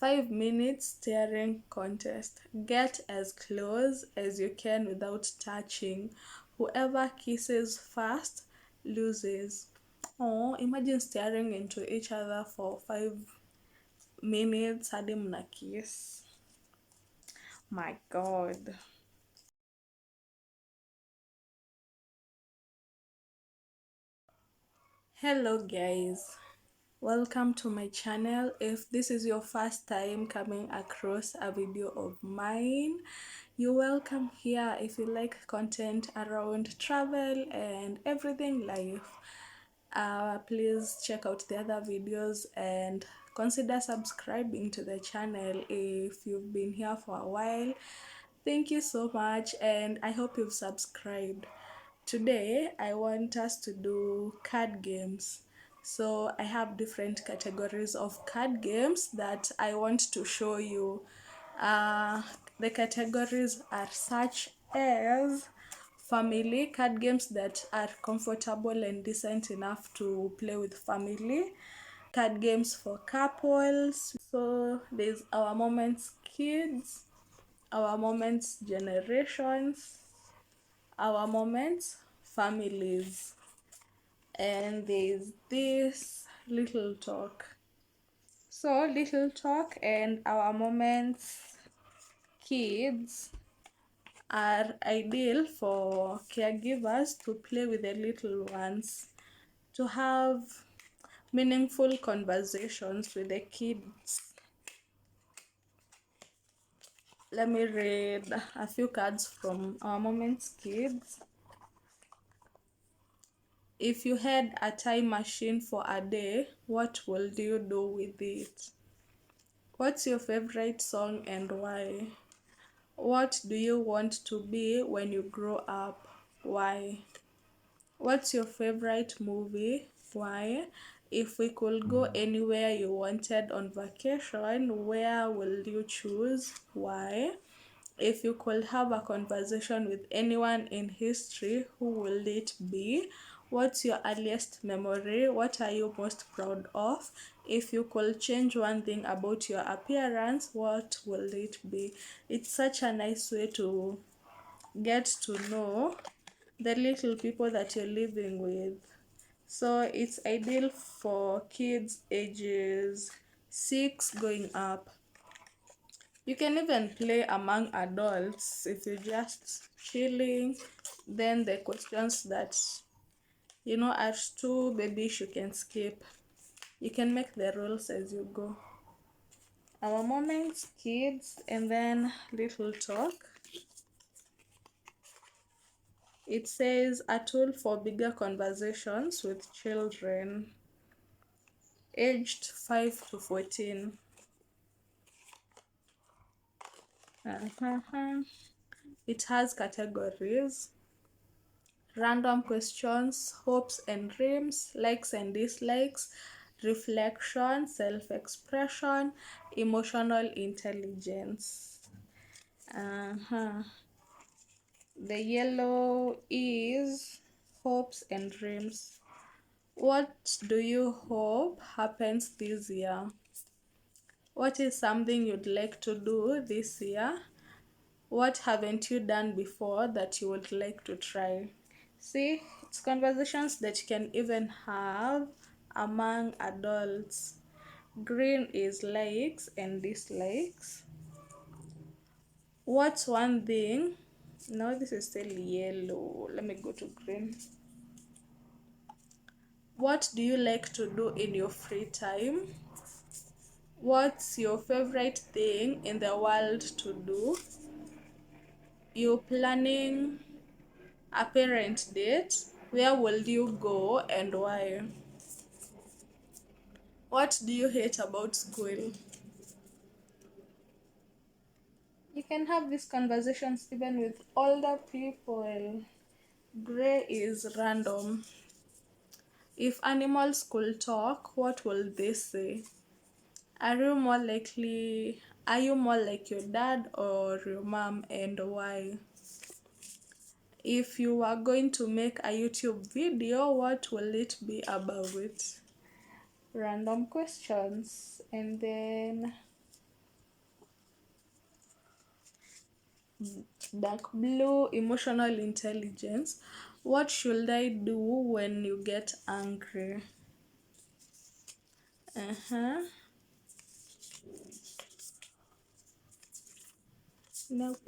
5 minutes staring contest. Get as close as you can without touching. Whoever kisses first loses. Oh, imagine staring into each other for 5 minutes hadi mna kiss. My God. Hello guys. Welcome to my channel. If this is your first time coming across a video of mine, you're welcome here. If you like content around travel and everything life, please check out the other videos and consider subscribing to the channel if you've been here for a while. Thank you so much, and I hope you've subscribed. Today I want us to do card games. So I have different categories of card games that I want to show you. The categories are such as family card games that are comfortable and decent enough to play with family, card games for couples. So there's our moments kids, our moments generations, our moments families, and there's this little talk. So little talk and our moments kids are ideal for caregivers to play with the little ones, to have meaningful conversations with the kids. Let me read a few cards from our moments kids. If you had a time machine for a day, what would you do with it? What's your favorite song and why? What do you want to be when you grow up? Why? What's your favorite movie? Why? If we could go anywhere you wanted on vacation, where will you choose? Why? If you could have a conversation with anyone in history, who will it be? What's your earliest memory? What are you most proud of? If you could change one thing about your appearance, what will it be? It's such a nice way to get to know the little people that you're living with. So it's ideal for kids ages 6 going up. You can even play among adults if you're just chilling. Then the questions that are too babyish, you can skip. You can make the rules as you go. Our moments, kids, and then little talk. It says a tool for bigger conversations with children aged 5 to 14. It has categories: random questions, hopes and dreams, likes and dislikes, reflection, self-expression, emotional intelligence. The yellow is hopes and dreams. What do you hope happens this year? What is something you'd like to do this year? What haven't you done before that you would like to try? See, it's conversations that you can even have among adults. Green is likes and dislikes. What's one thing? No, this is still yellow. Let me go to green. What do you like to do in your free time? What's your favorite thing in the world to do? You planning a parent date? Where will you go and why? What do you hate about school? You can have these conversations even with older people. Gray is random. If animals could talk, what will they say? Are you more like your dad or your mom, and why? If you are going to make a YouTube video, what will it be about? Random questions. And then Dark blue, emotional intelligence. What should I do when you get angry? Uh-huh. Nope.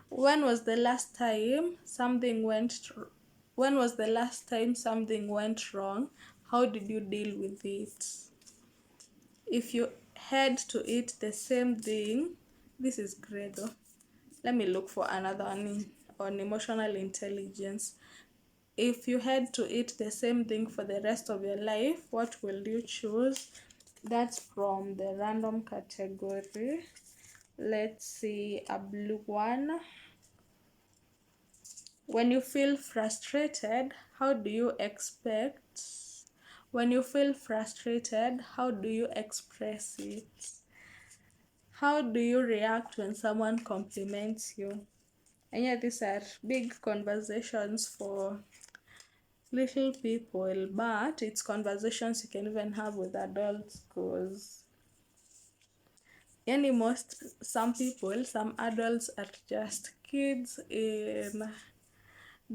When was the last time something when was the last time something went wrong? How did you deal with it? If you had to eat the same thing, this is great though. Let me look for another one on emotional intelligence. If you had to eat the same thing for the rest of your life, what will you choose? That's from the random category. Let's see a blue one. When you feel frustrated, how do you expect? When you feel frustrated, how do you express it? How do you react when someone compliments you? And yeah, these are big conversations for little people, but it's conversations you can even have with adults because any most some people, some adults are just kids in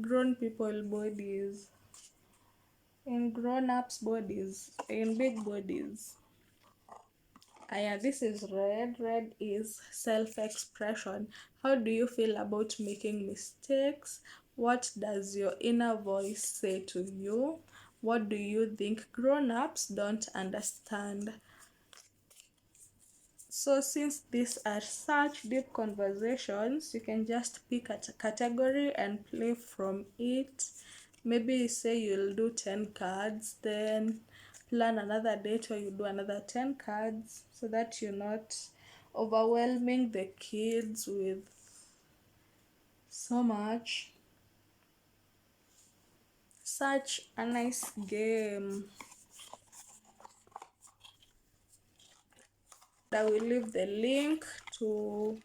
grown people bodies, in grown-ups bodies, in big bodies. Yeah, this is red. Red is self-expression. How do you feel about making mistakes? What does your inner voice say to you? What do you think grown-ups don't understand? So since these are such deep conversations, you can just pick a category and play from it. Maybe say you'll do 10 cards, then plan another date where you do another 10 cards so that you're not overwhelming the kids with so much. Such a nice game. I will leave the link to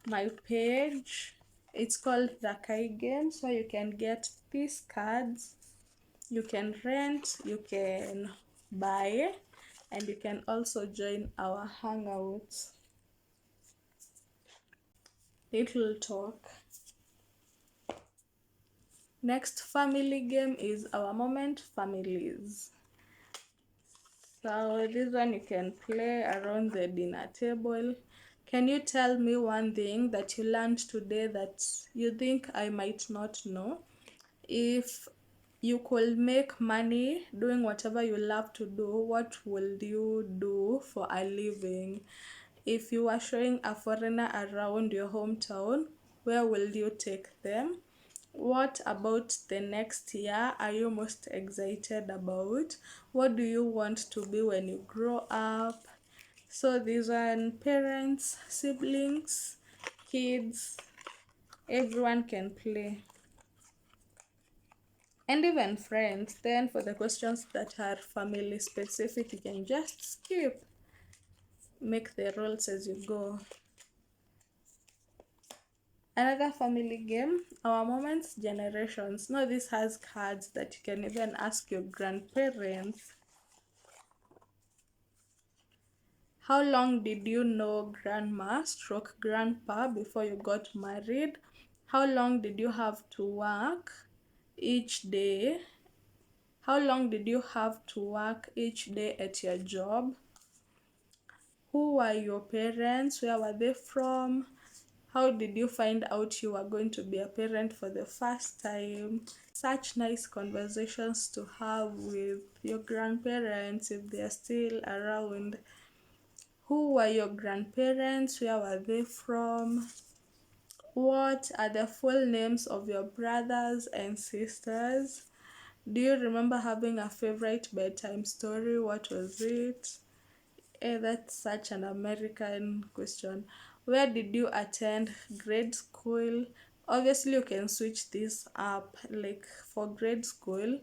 my page. It's called the Kai game, so you can get these cards, you can rent, you can buy, and you can also join our hangouts. Little talk. Next family game is our moment families. So this one you can play around the dinner table. Can you tell me one thing that you learned today that you think I might not know? If you could make money doing whatever you love to do, what will you do for a living? If you are showing a foreigner around your hometown, where will you take them? What about the next year are you most excited about? What do you want to be when you grow up? So these are parents, siblings, kids, everyone can play. And even friends. Then for the questions that are family specific, you can just skip. Make the rules as you go. Another family game, our moments generations. Now this has cards that you can even ask your grandparents. How long did you know grandma stroke grandpa before you got married? How long did you have to work each day? How long did you have to work each day at your job? Who were your parents? Where were they from? How did you find out you were going to be a parent for the first time? Such nice conversations to have with your grandparents if they are still around. Who were your grandparents? Where were they from? What are the full names of your brothers and sisters? Do you remember having a favorite bedtime story? What was it? That's such an American question. Where did you attend grade school? Obviously, you can switch this up. Like for grade school,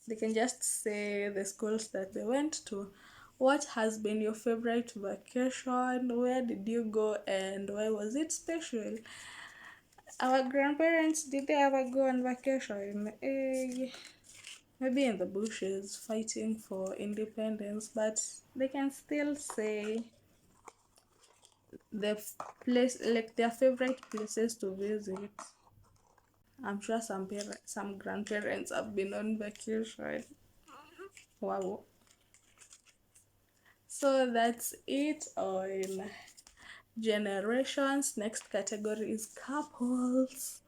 they can just say the schools that they went to. What has been your favorite vacation? Where did you go and why was it special? Our grandparents, did they ever go on vacation? Maybe in the bushes fighting for independence, but they can still say the place, like their favorite places to visit. I'm sure some grandparents have been on vacation. Wow. So that's it on generations. Next category is couples.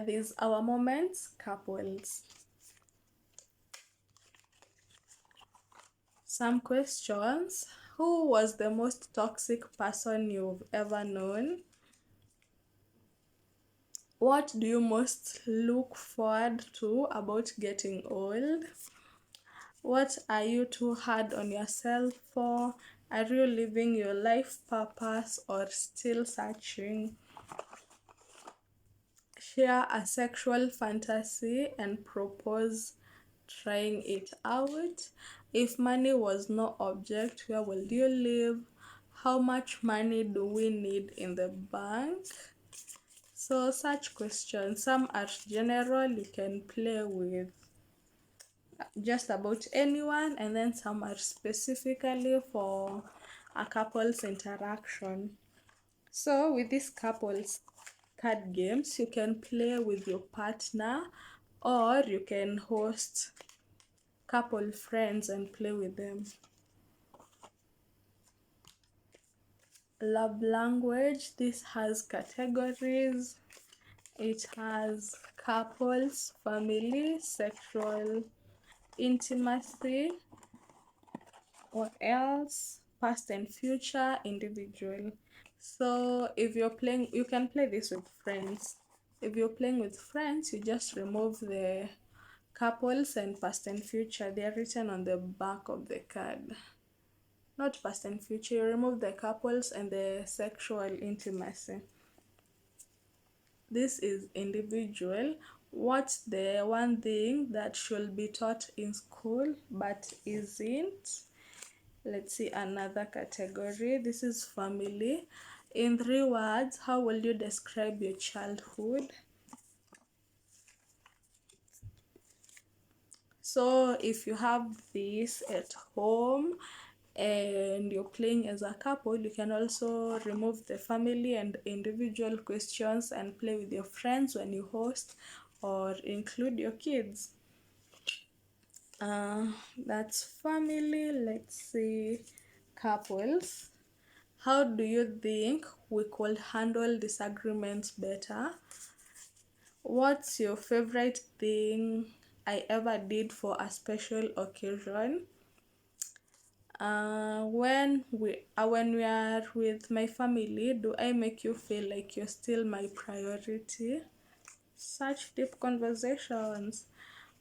These our moments, couples. Some questions. Who was the most toxic person you've ever known? What do you most look forward to about getting old? What are you too hard on yourself for? Are you living your life purpose or still searching? Share a sexual fantasy and propose trying it out. If money was no object, where will you live? How much money do we need in the bank? So such questions, some are general, you can play with just about anyone, and then some are specifically for a couple's interaction. So with these couples card games, you can play with your partner, or you can host couple friends and play with them. Love language, this has categories. It has couples, family, sexual, intimacy, what else? Past and future, individual. So if you're playing, you can play this with friends. If you're playing with friends, you just remove the couples and past and future. They are written on the back of the card. Not past and future, you remove the couples and the sexual intimacy. This is individual. What's the one thing that should be taught in school but isn't? Let's see another category. This is family. In 3 words, how will you describe your childhood? So if you have this at home and you're playing as a couple, you can also remove the family and individual questions and play with your friends when you host, or include your kids. That's family. Let's see couples. How do you think we could handle disagreements better? What's your favorite thing I ever did for a special occasion? When we are with my family, do I make you feel like you're still my priority? Such deep conversations.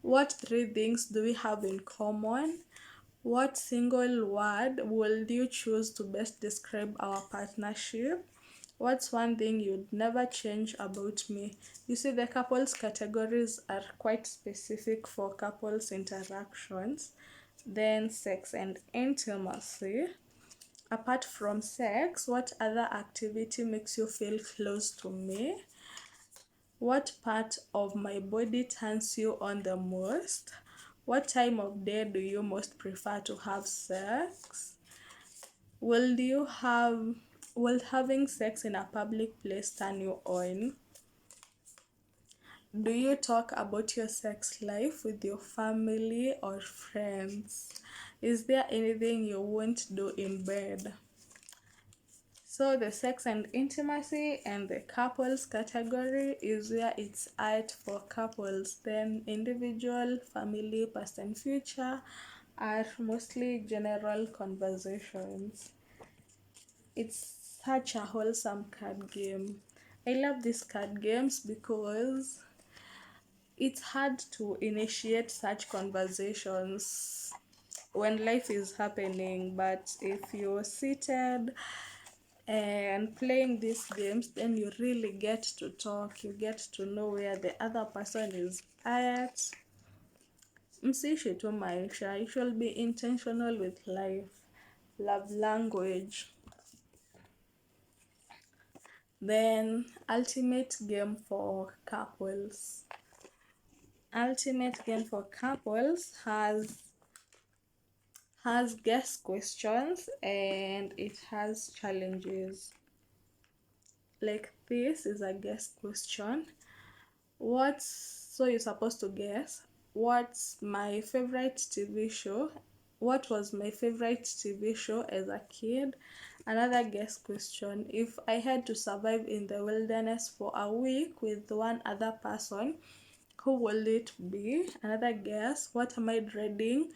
What 3 things do we have in common? What single word will you choose to best describe our partnership? What's one thing you'd never change about me? You see, the couples categories are quite specific for couples interactions. Then sex and intimacy. Apart from sex, what other activity makes you feel close to me? What part of my body turns you on the most? What time of day do you most prefer to have sex? Will having sex in a public place turn you on? Do you talk about your sex life with your family or friends? Is there anything you won't do in bed? So the sex and intimacy and the couples category is where it's at for couples. Then individual, family, past and future are mostly general conversations. It's such a wholesome card game. I love these card games because it's hard to initiate such conversations when life is happening, but if you're seated and playing these games, then you really get to talk, you get to know where the other person is at. Msiishi tu maisha, you should be intentional with life. Love language. Then ultimate game for couples. Ultimate game for couples has has guess questions and it has challenges. Like this is a guess question. You're supposed to guess what's my favorite TV show? What was my favorite TV show as a kid? Another guess question. If I had to survive in the wilderness for a week with one other person, who will it be? Another guess. What am I dreading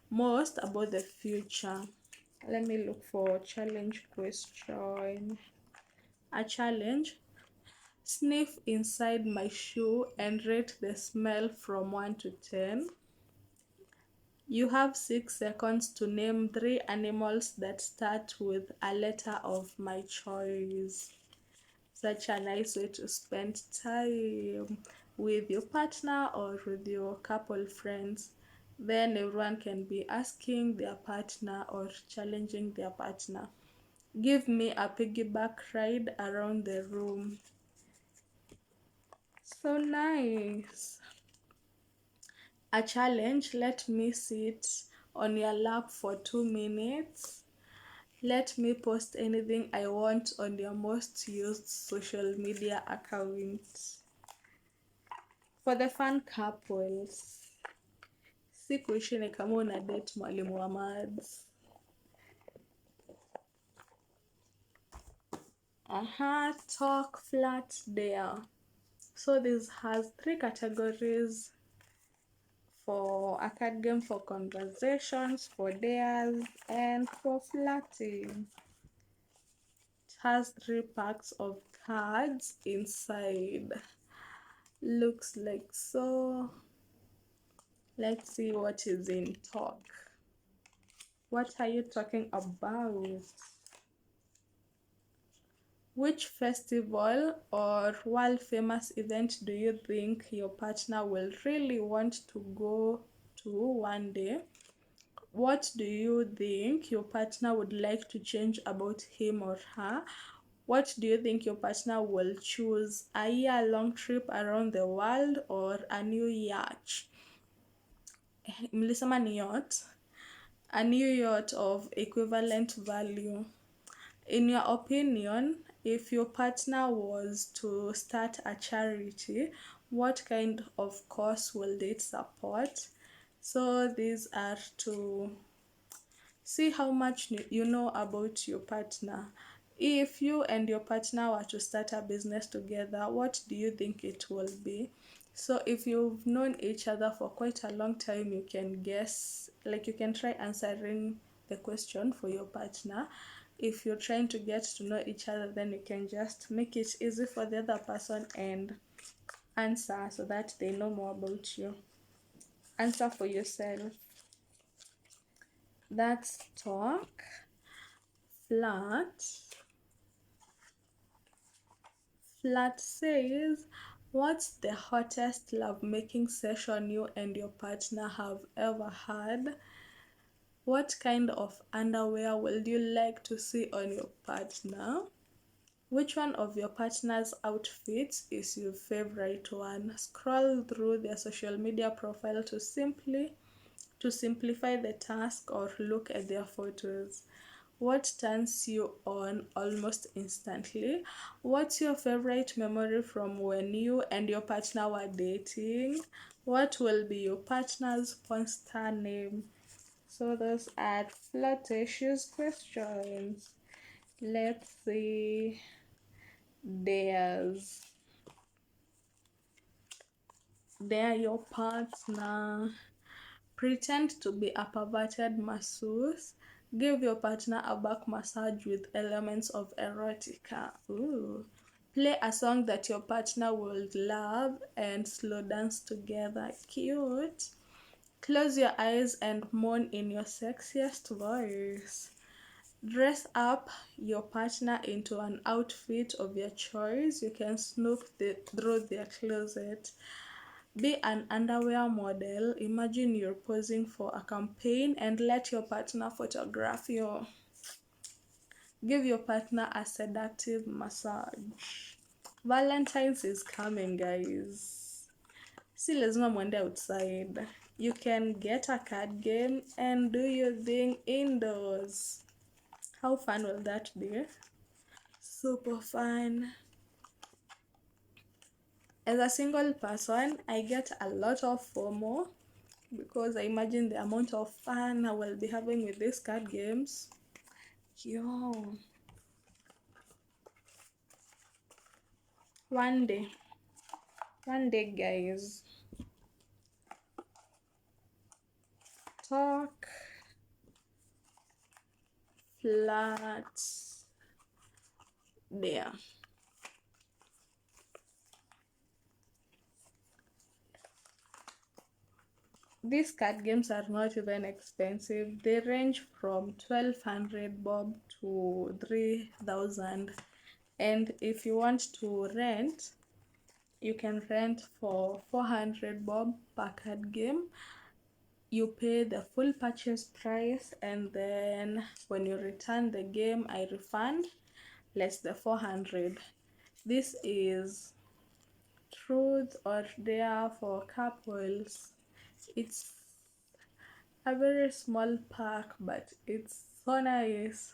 most about the future? Let me look for a challenge question. A challenge. Sniff inside my shoe and rate the smell from 1 to 10. You have 6 seconds to name 3 animals that start with a letter of my choice. Such a nice way to spend time with your partner or with your couple friends. Then everyone can be asking their partner or challenging their partner. Give me a piggyback ride around the room. So nice. A challenge. Let me sit on your lap for 2 minutes. Let me post anything I want on your most used social media account. For the fun couples, si kuishi ni kama una date mwalimu wa maths. Talk flat dare. So this has 3 categories: for a card game, for conversations, for dares, and for flirting. It has 3 packs of cards inside. Looks like so. Let's see what is in talk. What are you talking about? Which festival or world famous event do you think your partner will really want to go to one day? What do you think your partner would like to change about him or her? What do you think your partner will choose? A year-long trip around the world or a new yacht? Mlisema ni yacht? A new yacht of equivalent value. In your opinion, if your partner was to start a charity, what kind of cause will it support? So these are to see how much you know about your partner. If you and your partner were to start a business together, what do you think it will be? So if you've known each other for quite a long time, you can guess, like you can try answering the question for your partner. If you're trying to get to know each other, then you can just make it easy for the other person and answer so that they know more about you. Answer for yourself. That's talk. Flat. Flat says, what's the hottest lovemaking session you and your partner have ever had? What kind of underwear would you like to see on your partner? Which one of your partner's outfits is your favorite one? Scroll through their social media profile to simplify the task or look at their photos. What turns you on almost instantly? What's your favorite memory from when you and your partner were dating? What will be your partner's porn star name? So those are flirtatious questions. Let's see. There's They're your partner. Pretend to be a perverted masseuse. Give your partner a back massage with elements of erotica. Ooh. Play a song that your partner would love and slow dance together. Cute. Close your eyes and moan in your sexiest voice. Dress up your partner into an outfit of your choice. You can snoop through their closet. Be an underwear model. Imagine you're posing for a campaign and let your partner photograph you. Give your partner a seductive massage. Valentine's is coming, guys. Si lazima mwende outside. You can get a card game and do your thing indoors. How fun will that be? Super fun. As a single person, I get a lot of FOMO because I imagine the amount of fun I will be having with these card games. Yo, one day, guys, talk flat there. These card games are not even expensive. They range from 1200 bob to 3000. And if you want to rent, you can rent for 400 bob per card game. You pay the full purchase price, and then when you return the game, I refund less the 400. This is truth or dare for couples. It's a very small pack, but it's so nice.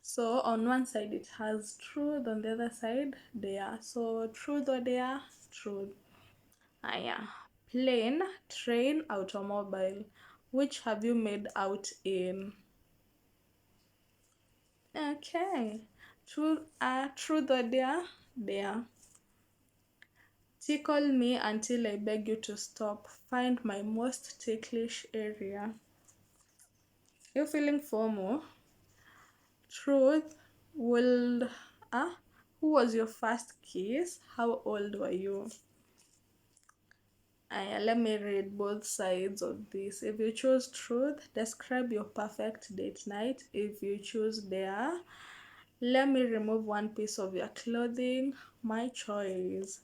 So on one side it has truth, on the other side dare. So truth or dare? Truth. Yeah. Plane, train, automobile. Which have you made out in? Okay. Truth or dare? Dare. Tickle me until I beg you to stop. Find my most ticklish area. You feeling FOMO? Truth. Will who was your first kiss? How old were you? Let me read both sides of this. If you choose truth, describe your perfect date night. If you choose dare, let me remove one piece of your clothing. My choice.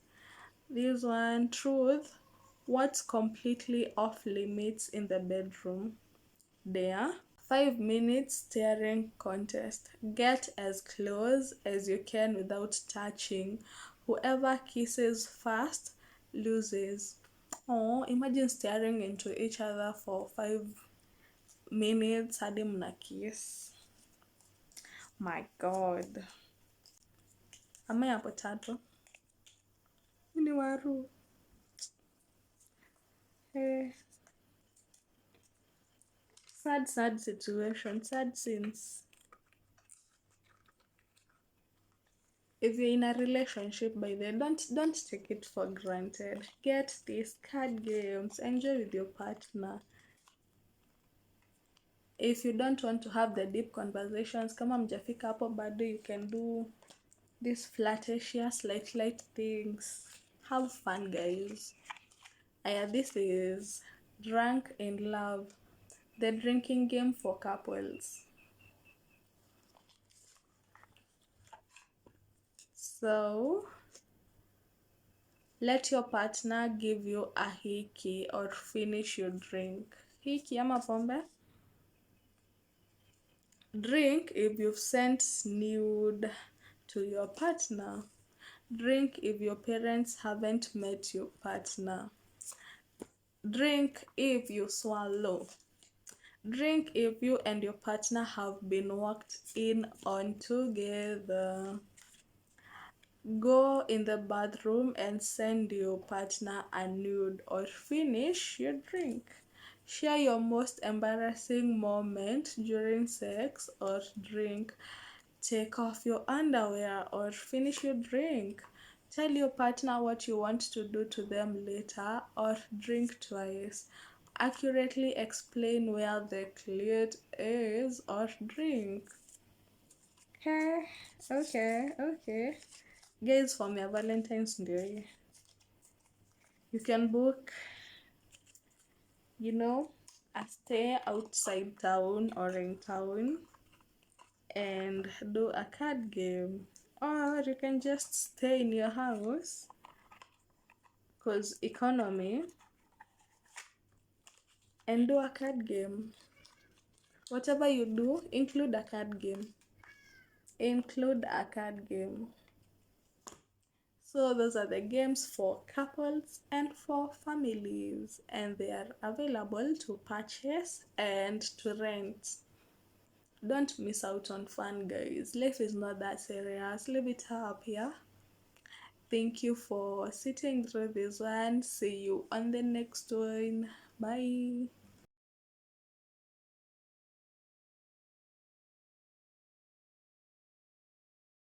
This one, truth. What's completely off limits in the bedroom? Dare. 5 minutes staring contest. Get as close as you can without touching. Whoever kisses first loses. Oh, imagine staring into each other for 5 minutes hadi mna kiss. My God. Ama ya potato. Ni waru. Eh. Sad situation. Sad scenes. If you're in a relationship, by then don't take it for granted. Get these card games, enjoy with your partner. If you don't want to have the deep conversations, kama mjafika hapo bado, you can do these flirtatious light things. Have fun, guys. This is Drunk in Love, the drinking game for couples. So let your partner give you a hiki or finish your drink. Hiki ama pombe? Drink if you've sent nude to your partner. Drink if your parents haven't met your partner. Drink if you swallow. Drink if you and your partner have been walked in on together. Go in the bathroom and send your partner a nude or finish your drink. Share your most embarrassing moment during sex or drink. Take off your underwear or finish your drink. Tell your partner what you want to do to them later or drink twice. Accurately explain where the clit is or drink. Okay. Guys, for my Valentine's Day, you can book, a stay outside town or in town and do a card game. Or you can just stay in your house because economy and do a card game. Whatever you do, include a card game. Include a card game. So those are the games for couples and for families, and they are available to purchase and to rent. Don't miss out on fun, guys. Life is not that serious. Leave it up, yeah? Thank you for sitting through this one. See you on the next one. Bye.